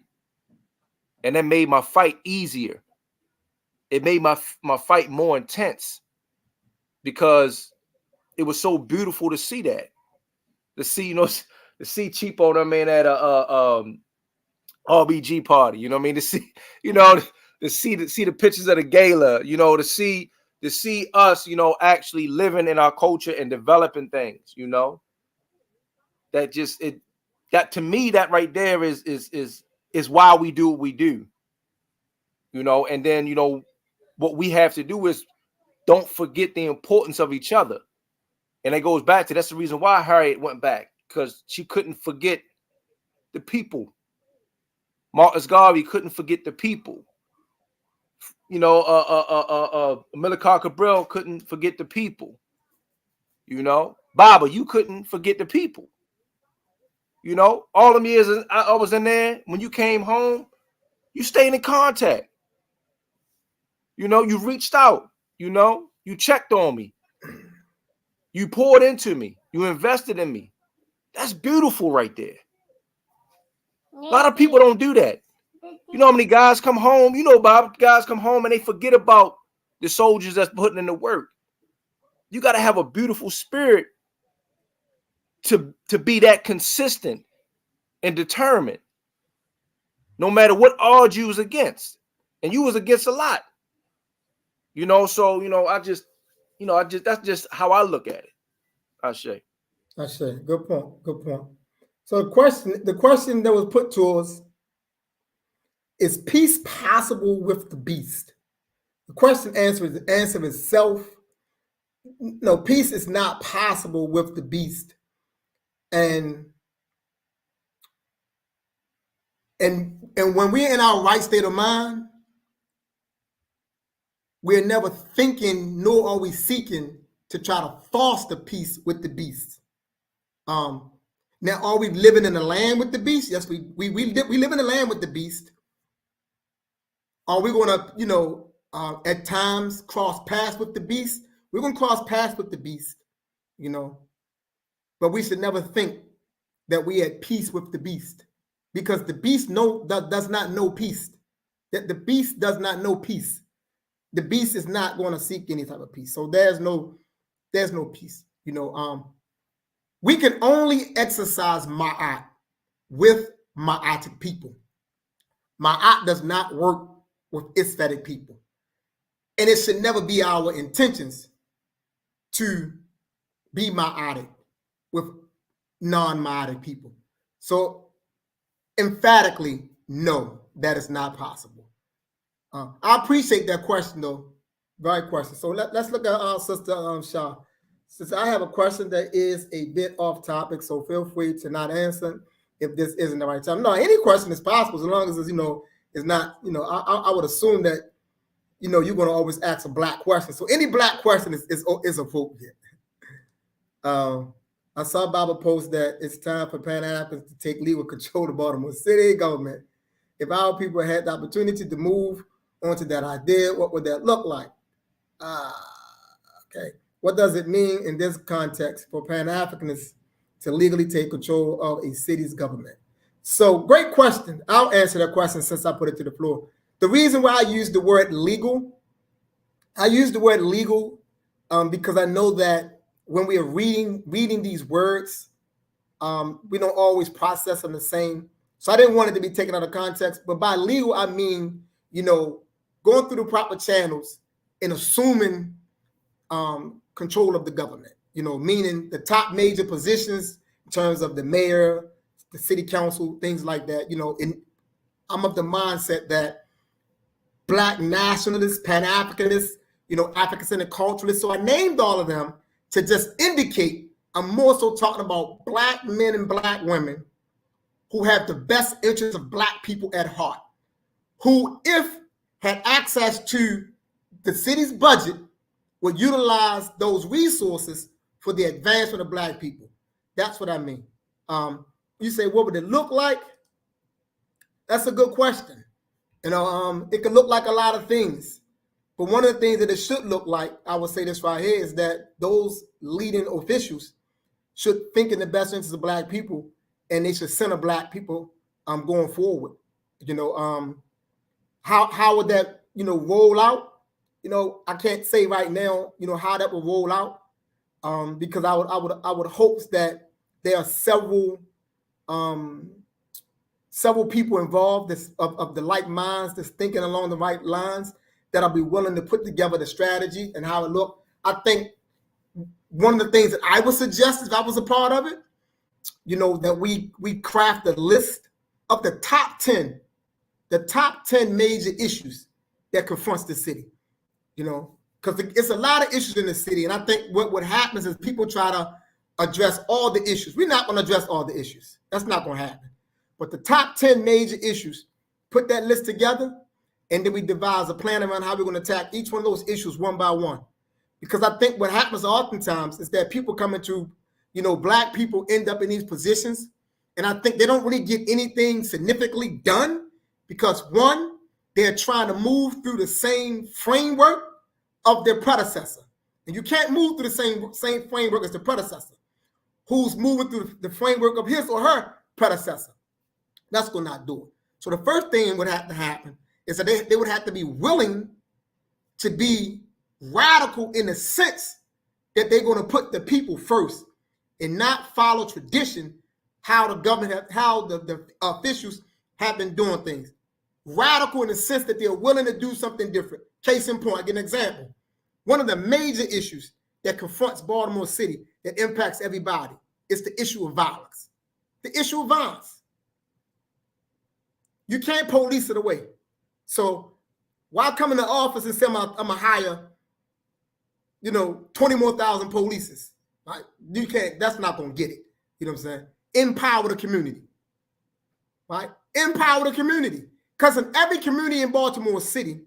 And that made my fight easier. It made my fight more intense because it was so beautiful to see that. To see, to see Cheapo, at a RBG party, to see, to see the pictures of the gala, to see us, actually living in our culture and developing things, that to me, that right there is why we do what we do, and then, what we have to do is don't forget the importance of each other. And it goes back to, that's the reason why Harriet went back, because she couldn't forget the people. Marcus Garvey couldn't forget the people. Amilcar Cabral couldn't forget the people. Baba, you couldn't forget the people. All them years I was in there, when you came home, you stayed in contact. You reached out, you checked on me. You poured into me. You invested in me. That's beautiful right there. A lot of people don't do that. How many guys come home? Bob, guys come home and they forget about the soldiers that's putting in the work. You got to have a beautiful spirit to be that consistent and determined, no matter what odds you was against. And you was against a lot. That's just how I look at it. I say. Good point. So the question that was put to us is peace possible with the beast? The question answer itself. No, peace is not possible with the beast. And when we're in our right state of mind, we're never thinking, nor are we seeking to try to foster peace with the beast. Now, are we living in the land with the beast? Yes, we live in the land with the beast. Are we going to, at times cross paths with the beast. We're going to cross paths with the beast, you know, but we should never think that we at peace with the beast, because the beast does not know peace. That the beast does not know peace. The beast is not going to seek any type of peace. So there's no peace. You know, we can only exercise ma'at with ma'atic people. Ma'at does not work with aesthetic people. And it should never be our intentions to be ma'atic with non-ma'atic people. So emphatically, no, that is not possible. I appreciate that question, though. Very question. So let's look at Sister Shaw. Since I have a question that is a bit off topic, so feel free to not answer if this isn't the right time. No, any question is possible as long as it's, you know, it's not, you know, I would assume that, you know, you're going to always ask a black question. So any black question is appropriate. I saw Bible post that it's time for Pan-Africans to take legal control of Baltimore City government. If our people had the opportunity to move onto that idea, what would that look like? Okay. What does it mean in this context for Pan-Africanists to legally take control of a city's government? So great question. I'll answer that question since I put it to the floor. The reason why I use the word legal, because I know that when we are reading these words, we don't always process them the same. So I didn't want it to be taken out of context. But by legal, I mean, you know, going through the proper channels and assuming control of the government, you know, meaning the top major positions in terms of the mayor, the city council, things like that. You know, I'm of the mindset that Black nationalists, Pan-Africanists, you know, African-centered culturalists. So I named all of them to just indicate I'm more so talking about Black men and Black women who have the best interests of Black people at heart, who, if had access to the city's budget, would utilize those resources for the advancement of Black people. That's what I mean. You say, what would it look like? That's a good question. You know, it could look like a lot of things, but one of the things that it should look like, I would say this right here, is that those leading officials should think in the best interest of Black people, and they should center Black people going forward. You know, how would that, you know, roll out? You know, I can't say right now, you know, how that will roll out, because I would hope that there are several people involved of the like minds that's thinking along the right lines that'll be willing to put together the strategy and how it look. I think one of the things that I would suggest if I was a part of it, you know, that we craft a list of the top 10 major issues that confronts the city. You know, because it's a lot of issues in the city. And I think what happens is people try to address all the issues. We're not going to address all the issues. That's not going to happen. But the top 10 major issues, put that list together, and then we devise a plan around how we're going to attack each one of those issues one by one. Because I think what happens oftentimes is that people come into, you know, Black people end up in these positions, and I think they don't really get anything significantly done because, one, they're trying to move through the same framework of their predecessor. And you can't move through the same framework as the predecessor, who's moving through the framework of his or her predecessor. That's going to not do it. So the first thing would have to happen is that they would have to be willing to be radical in the sense that they're going to put the people first and not follow tradition, how the government, how the officials have been doing things. Radical in the sense that they're willing to do something different. Case in point, I give an example. One of the major issues that confronts Baltimore City that impacts everybody is the issue of violence. The issue of violence. You can't police it away. So why come in the office and say I'm going to hire, you know, 20 more thousand polices? Right? You can't, that's not going to get it. You know what I'm saying? Empower the community. Right? Empower the community. Because in every community in Baltimore City,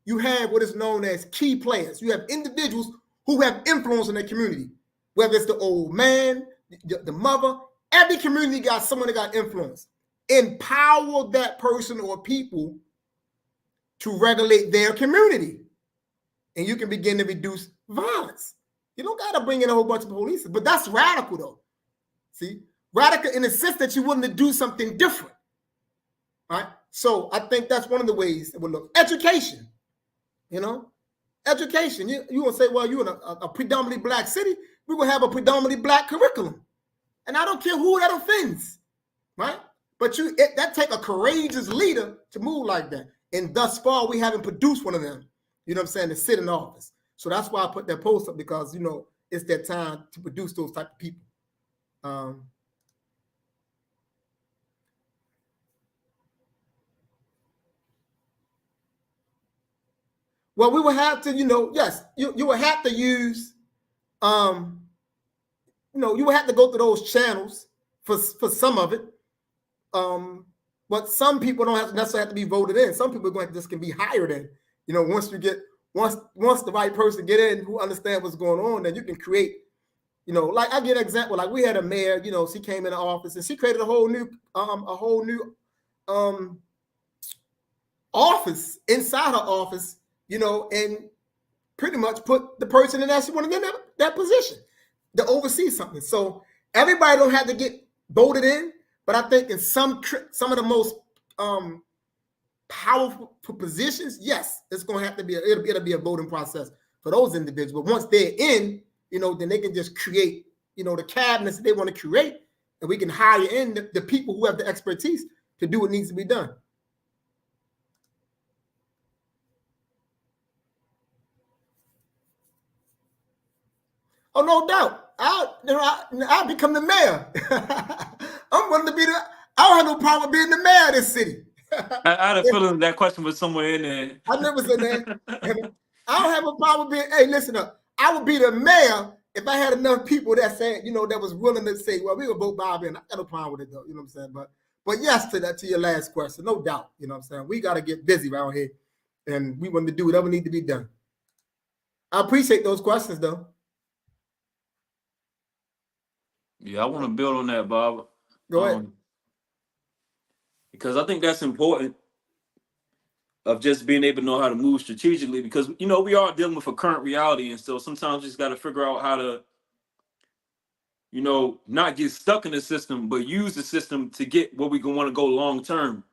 you have what is known as key players. You have individuals who have influence in their community, whether it's the old man, the mother. Every community got someone that got influence. Empower that person or people to regulate their community. And you can begin to reduce violence. You don't got to bring in a whole bunch of police, but that's radical though. See, radical in the sense that you're willing to do something different. Right? So I think that's one of the ways it would look. Education, education. You will say, well, you're in a predominantly black city. We will have a predominantly black curriculum. And I don't care who that offends, right? But that take a courageous leader to move like that. And thus far, we haven't produced one of them, to sit in office. So that's why I put that post up, because, it's that time to produce those type of people. Well, we will have to, yes, you will have to use, you will have to go through those channels for some of it. But some people don't necessarily have to be voted in. Some people just can be hired in. Once the right person get in who understand what's going on, then you can create, like I get an example, like we had a mayor, she came in the office and she created a whole new office inside her office, and pretty much put the person in that she wanted in that position to oversee something. So everybody don't have to get voted in, but I think in some of the most powerful positions, yes, it's going to have to be it'll be a voting process for those individuals. But once they're in, then they can just create, the cabinets that they want to create, and we can hire in the people who have the expertise to do what needs to be done. Oh, no doubt. I'll become the mayor. I'm willing to be I don't have no problem being the mayor of this city. I had a feeling that question was somewhere in there. I never said that. I don't have a problem being, hey, listen up. I would be the mayor if I had enough people that said, that was willing to say, well, we will vote Bobby, and I got no problem with it though. You know what I'm saying? But yes, to your last question, no doubt. You know what I'm saying? We got to get busy around here, and we want to do whatever needs to be done. I appreciate those questions though. Yeah, I want to build on that, Bob. Go ahead. Because I think that's important, of just being able to know how to move strategically, because, we are dealing with a current reality. And so sometimes you just got to figure out how to, not get stuck in the system, but use the system to get where we want to go long term.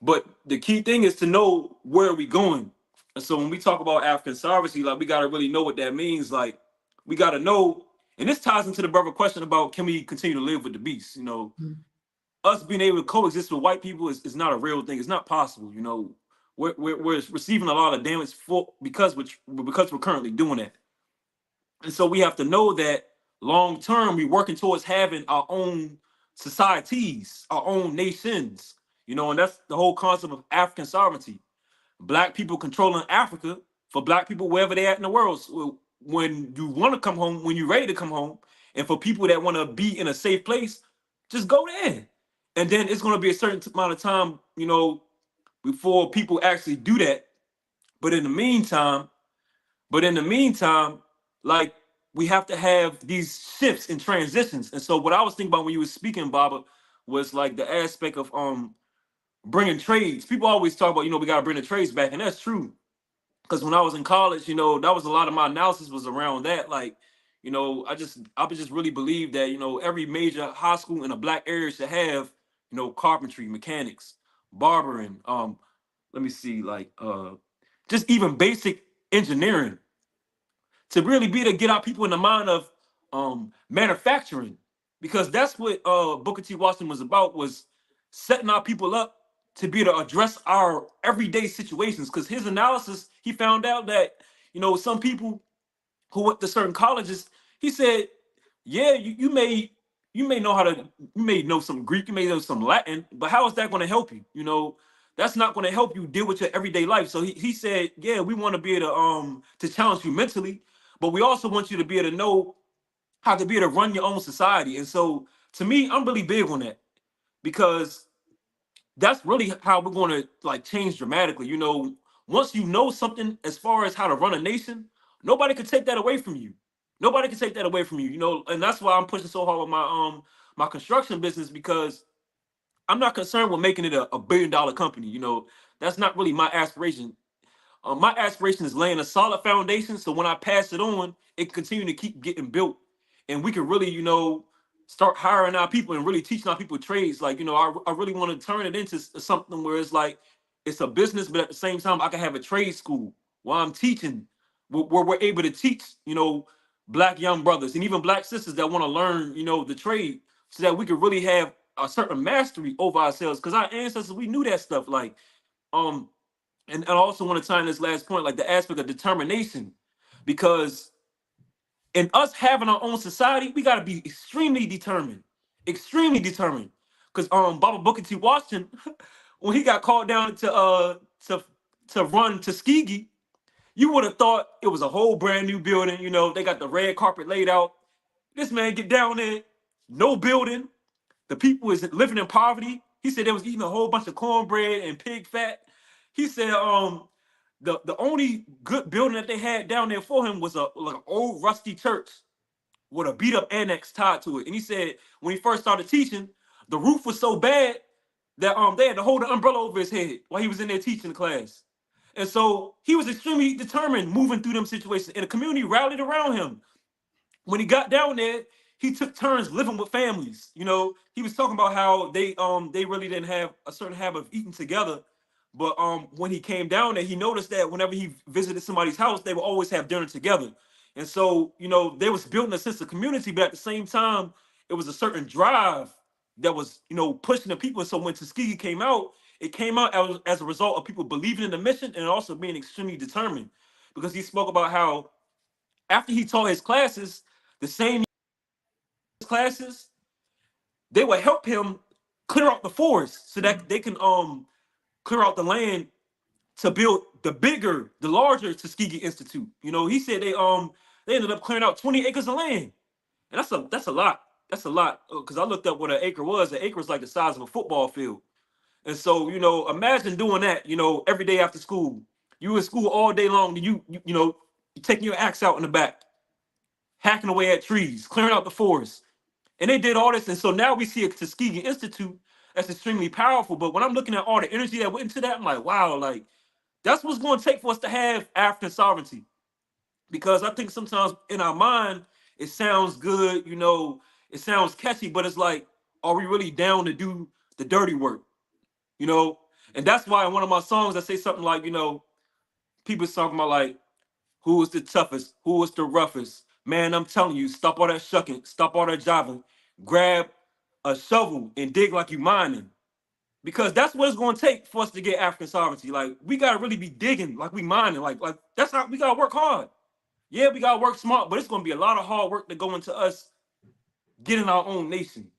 But the key thing is to know where we're going. And so when we talk about African sovereignty, like, we got to really know what that means. Like, we got to know. And this ties into the brother question about, can we continue to live with the beast? Us being able to coexist with white people is not a real thing. It's not possible. We're receiving a lot of damage because we're currently doing that. And so we have to know that long term, we're working towards having our own societies, our own nations, and that's the whole concept of African sovereignty. Black people controlling Africa for black people wherever they're at in the world. So when you want to come home, when you're ready to come home, and for people that want to be in a safe place, just go there. And then it's going to be a certain amount of time, before people actually do that. But in the meantime, like, we have to have these shifts and transitions. And so what I was thinking about when you were speaking, Baba, was like the aspect of bringing trades. People always talk about, we got to bring the trades back. And that's true. Because when I was in college, that was a lot of my analysis was around that. Like, I just really believe that, every major high school in a black area should have, carpentry, mechanics, barbering, let me see, like, just even basic engineering, to really be to get our people in the mind of manufacturing, because that's what Booker T. Washington was about, was setting our people up to be able to address our everyday situations. Because his analysis, he found out that, some people who went to certain colleges, he said, yeah, you may know some Greek, you may know some Latin, but how is that going to help you? That's not going to help you deal with your everyday life. So he said, yeah, we want to be able to challenge you mentally, but we also want you to be able to know how to be able to run your own society. And so to me, I'm really big on that, because that's really how we're going to, like, change dramatically. Once you know something as far as how to run a nation, nobody can take that away from you. Nobody can take that away from you, and that's why I'm pushing so hard with my construction business, because I'm not concerned with making it a $1 billion company. That's not really my aspiration. My aspiration is laying a solid foundation, so when I pass it on, it can continue to keep getting built, and we can really, start hiring our people and really teaching our people trades. Like, I really want to turn it into something where it's like it's a business, but at the same time, I can have a trade school while I'm teaching, where we're able to teach, black young brothers and even black sisters that want to learn, the trade, so that we can really have a certain mastery over ourselves. Because our ancestors, we knew that stuff. Like, and I also want to tie in this last point, like the aspect of determination, because in us having our own society, we got to be extremely determined, extremely determined. Because Baba Booker T. Washington, when he got called down to run Tuskegee, you would have thought it was a whole brand new building. They got the red carpet laid out. This man get down there, no building. The people is living in poverty. He said they was eating a whole bunch of cornbread and pig fat. He said the only good building that they had down there for him was like an old rusty church with a beat up annex tied to it. And he said when he first started teaching, the roof was so bad that they had to hold the umbrella over his head while he was in there teaching the class. And so he was extremely determined moving through them situations, and the community rallied around him. When he got down there, he took turns living with families. He was talking about how they really didn't have a certain habit of eating together. But when he came down there, he noticed that whenever he visited somebody's house, they would always have dinner together. And so, they was building a sense of community, but at the same time, it was a certain drive that was, pushing the people. And so when Tuskegee came out, it came out as a result of people believing in the mission and also being extremely determined. Because he spoke about how after he taught his classes, the same classes, they would help him clear out the forest so that they can clear out the land to build the larger Tuskegee Institute. He said they ended up clearing out 20 acres of land. And that's a lot. That's a lot. Because I looked up what an acre was. An acre is like the size of a football field. And so, imagine doing that, every day after school. You in school all day long, and you taking your axe out in the back, hacking away at trees, clearing out the forest. And they did all this. And so now we see a Tuskegee Institute that's extremely powerful. But when I'm looking at all the energy that went into that, I'm like, wow, like that's what's going to take for us to have African sovereignty. Because I think sometimes in our mind, it sounds good, it sounds catchy, but it's like, are we really down to do the dirty work? And that's why in one of my songs, I say something like, people talking about like, who was the toughest? Who was the roughest? Man, I'm telling you, stop all that shucking, stop all that jiving, grab a shovel and dig like you mining. Because that's what it's going to take for us to get African sovereignty. Like, we got to really be digging like we mining. Like that's how we got to work hard. Yeah, we got to work smart, but it's going to be a lot of hard work to go into us getting our own nation,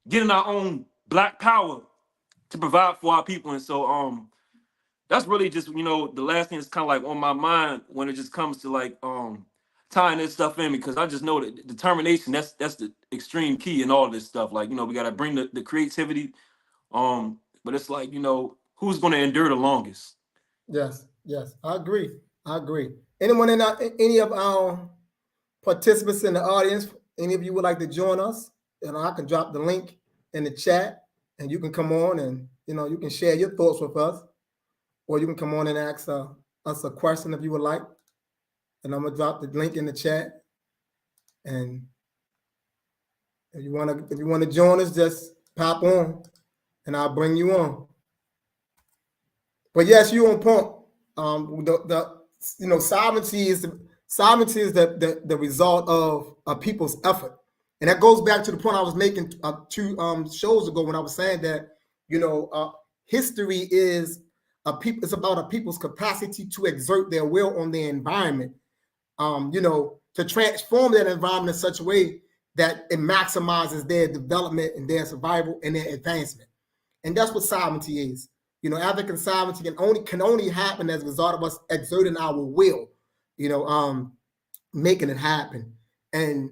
getting our own black power to provide for our people. And so that's really just, the last thing that's kind of like on my mind when it just comes to like tying this stuff in, because I just know that determination, that's the extreme key in all this stuff. Like, we got to bring the creativity, but it's like, who's going to endure the longest? Yes, I agree. Anyone any of our participants in the audience, any of you would like to join us? I can drop the link in the chat, and you can come on and you can share your thoughts with us, or you can come on and ask us a question if you would like. And I'm gonna drop the link in the chat. And if you wanna join us, just pop on, and I'll bring you on. But yes, you're on point. Sovereignty is the result of a people's effort. And that goes back to the point I was making 2 shows ago when I was saying that, history is it's about a people's capacity to exert their will on their environment, to transform that environment in such a way that it maximizes their development and their survival and their advancement. And that's what sovereignty is. African sovereignty can only happen as a result of us exerting our will, making it happen. And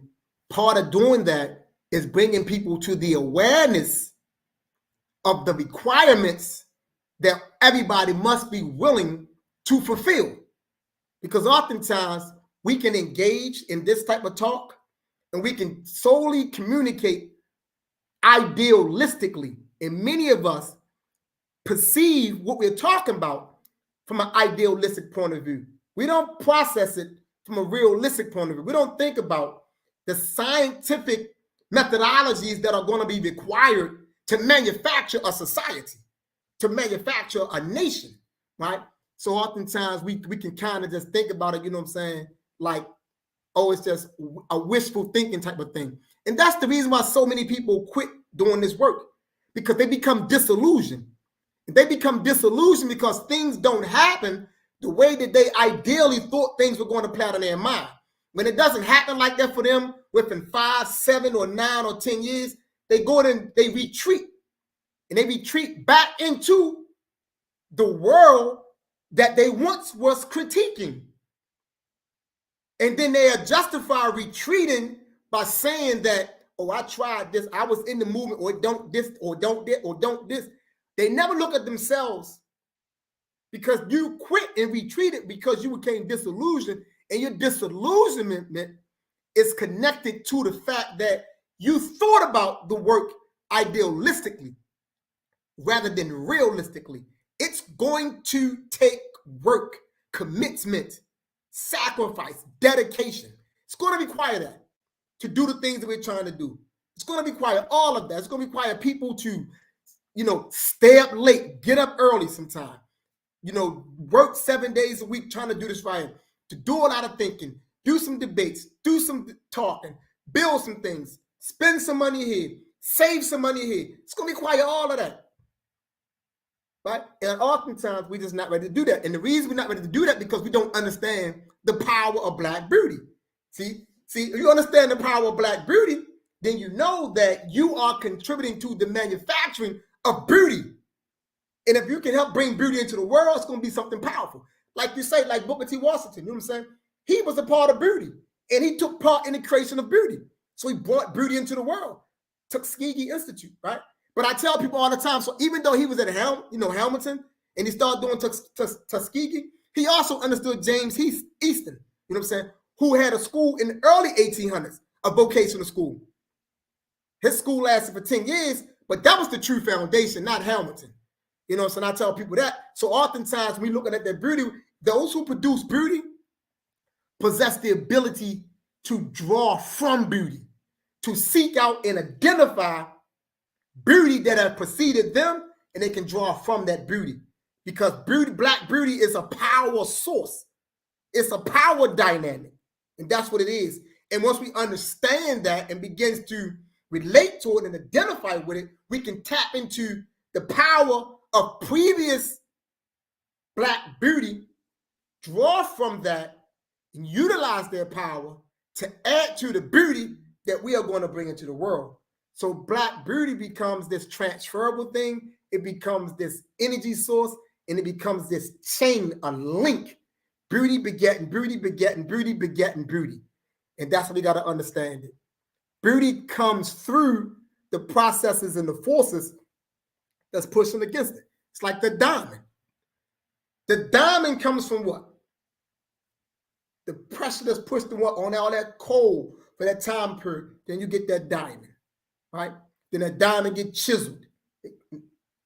part of doing that is bringing people to the awareness of the requirements that everybody must be willing to fulfill. Because oftentimes we can engage in this type of talk and we can solely communicate idealistically. And many of us perceive what we're talking about from an idealistic point of view. We don't process it from a realistic point of view. We don't think about the scientific methodologies that are going to be required to manufacture a society, to manufacture a nation, right? So oftentimes we can kind of just think about it, you know what I'm saying? Like, oh, it's just a wishful thinking type of thing. And that's the reason why so many people quit doing this work, because they become disillusioned. They become disillusioned because things don't happen the way that they ideally thought things were going to play out in their mind. When it doesn't happen like that for them within 5, 7, or 9 or 10 years, they go and they retreat. And they retreat back into the world that they once was critiquing. And then they are justified retreating by saying that, oh, I tried this, I was in the movement, or don't this, or don't this, or don't this. They never look at themselves, because you quit and retreated because you became disillusioned, and your disillusionment is connected to the fact that you thought about the work idealistically rather than realistically. It's going to take work, commitment, sacrifice, dedication. It's going to require that to do the things that we're trying to do. It's going to require all of that. It's going to require people to, stay up late, get up early sometime, work 7 days a week trying to do this right, to do a lot of thinking, do some debates, do some talking, build some things, spend some money here, save some money here. It's going to require all of that. Right? And oftentimes we're just not ready to do that. And the reason we're not ready to do that because we don't understand the power of Black beauty. See, if you understand the power of Black beauty, then you know that you are contributing to the manufacturing of beauty. And if you can help bring beauty into the world, it's going to be something powerful. Like you say, like Booker T. Washington, you know what I'm saying? He was a part of beauty, and he took part in the creation of beauty. So he brought beauty into the world. Tuskegee Institute, right? But I tell people all the time, so even though he was at Hamilton, and he started doing Tuskegee, he also understood James Easton, you know what I'm saying, who had a school in the early 1800s, a vocational school. His school lasted for 10 years, but that was the true foundation, not Hamilton. You know, so I tell people that. So oftentimes when we're looking at their beauty, those who produce beauty possess the ability to draw from beauty, to seek out and identify beauty that have preceded them, and they can draw from that beauty. Because beauty, Black beauty is a power source. It's a power dynamic. And that's what it is. And once we understand that and begins to relate to it and identify with it, we can tap into the power of previous Black beauty, draw from that, and utilize their power to add to the beauty that we are going to bring into the world. So Black beauty becomes this transferable thing. It becomes this energy source, and it becomes this chain, a link. Beauty begetting beauty, begetting beauty, begetting beauty. And that's what we got to understand it. Beauty comes through the processes and the forces that's pushing against it. It's like the diamond. The diamond comes from what? The pressure that's pushed on all that coal for that time period. Then you get that diamond, right? Then that diamond gets chiseled. And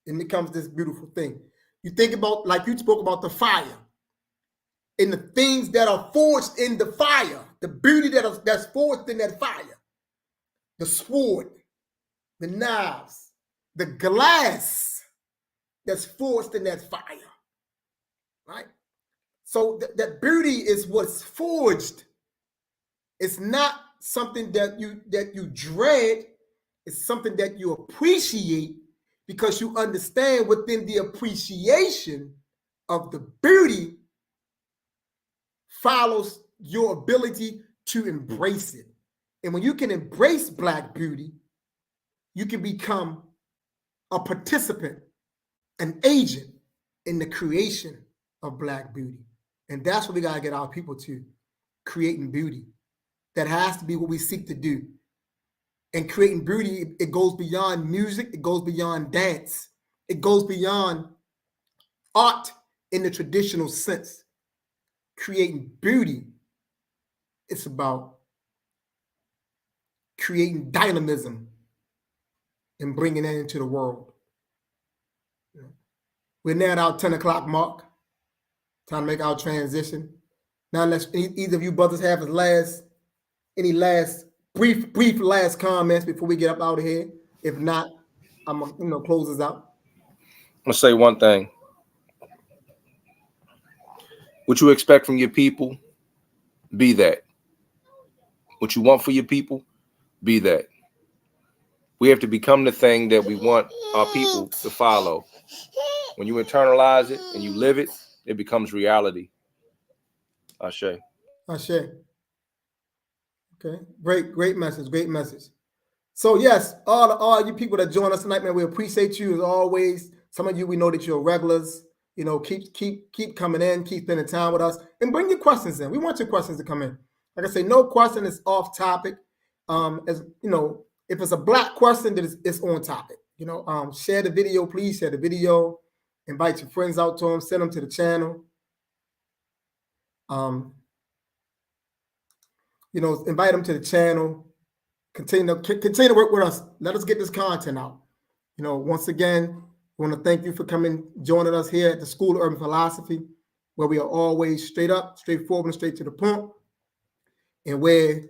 it becomes this beautiful thing. You think about, like you spoke about, the fire. And the things that are forged in the fire. The beauty that's forged in that fire. The sword, the knives, the glass that's forged in that fire, right? So that beauty is what's forged. It's not something that you dread. It's something that you appreciate, because you understand within the appreciation of the beauty follows your ability to embrace it. And when you can embrace Black beauty, you can become a participant, an agent in the creation of Black beauty. And that's what we got to get our people to, creating beauty. That has to be what we seek to do. And creating beauty, it goes beyond music. It goes beyond dance. It goes beyond art in the traditional sense. Creating beauty, it's about creating dynamism and bringing that into the world. We're now at our 10 o'clock mark. Time to make our transition. Now, unless either of you brothers have any last brief last comments before we get up out of here. If not, I'm gonna close this out. I'm gonna say one thing. What you expect from your people, be that. What you want for your people, be that. We have to become the thing that we want our people to follow. When you internalize it and you live it, it becomes reality. Ashe. Ashe. Okay, great message. So yes, all you people that join us tonight, man, we appreciate you as always. Some of you, we know that you're regulars. You know, keep coming in, keep spending time with us, and bring your questions in. We want your questions to come in. Like I say, no question is off topic. As you know, if it's a black question, that it's on topic. You know, share the video, please share the video. Invite your friends out to them, send them to the channel. You know, invite them to the channel. Continue to work with us. Let us get this content out. You know, once again, I want to thank you for joining us here at the School of Urban Philosophy, where we are always straight up, straightforward, and straight to the point, and where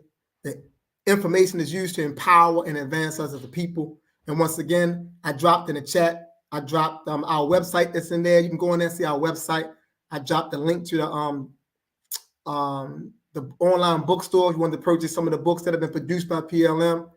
the information is used to empower and advance us as a people. And once again, I dropped in the chat, I dropped our website that's in there. You can go in there and see our website. I dropped the link to the online bookstore if you want to purchase some of the books that have been produced by PLM,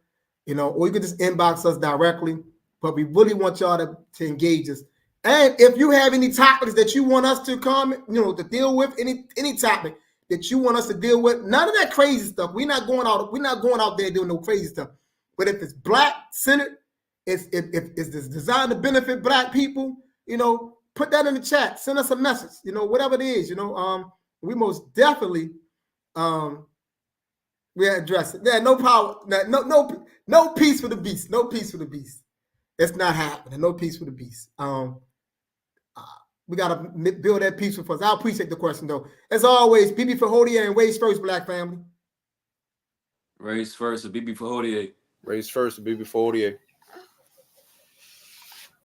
you know, or you can just inbox us directly. But we really want y'all to engage us. And if you have any topics that you want us to comment, you know, to deal with, any topic that you want us to deal with, none of that crazy stuff. We're not going out there doing no crazy stuff. But if it's black centered, if it's designed to benefit black people, you know, put that in the chat. Send us a message, you know, whatever it is, you know. We most definitely we address it. Yeah, no power, no peace for the beast. No peace for the beast. It's not happening. No peace for the beast. We gotta build that peace for us. I appreciate the question though. As always, BB for Hodier and Race First, Black family. Race first, BB for Hodier. Race first, BB for Hodier.